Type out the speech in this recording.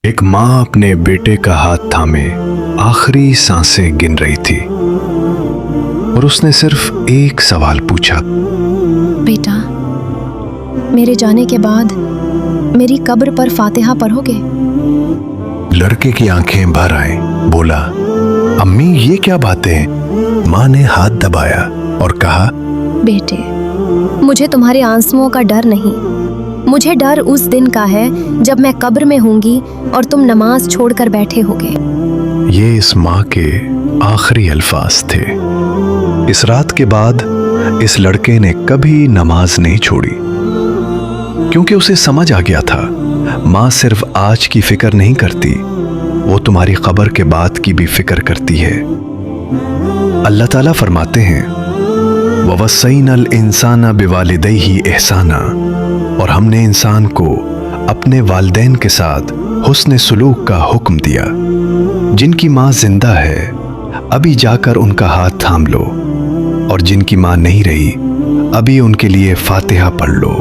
ایک ماں اپنے بیٹے کا ہاتھ تھامے آخری سانسیں گن رہی تھی اور اس نے صرف ایک سوال پوچھا، بیٹا، میرے جانے کے بعد میری قبر پر فاتحہ پڑھو گے؟ لڑکے کی آنکھیں بھر آئیں، بولا، امی یہ کیا باتیں؟ ماں نے ہاتھ دبایا اور کہا، بیٹے، مجھے تمہارے آنسوؤں کا ڈر نہیں، مجھے ڈر اس دن کا ہے جب میں قبر میں ہوں گی اور تم نماز چھوڑ کر بیٹھے ہوگے۔ یہ اس ماں کے آخری الفاظ تھے۔ اس رات کے بعد اس لڑکے نے کبھی نماز نہیں چھوڑی، کیونکہ اسے سمجھ آ گیا تھا ماں صرف آج کی فکر نہیں کرتی، وہ تمہاری قبر کے بعد کی بھی فکر کرتی ہے۔ اللہ تعالیٰ فرماتے ہیں، وَوَصَّيْنَا الْإِنسَانَ بِوَالِدَيْهِ إِحْسَانًا، اور ہم نے انسان کو اپنے والدین کے ساتھ حسن سلوک کا حکم دیا۔ جن کی ماں زندہ ہے ابھی جا کر ان کا ہاتھ تھام لو، اور جن کی ماں نہیں رہی ابھی ان کے لیے فاتحہ پڑھ لو۔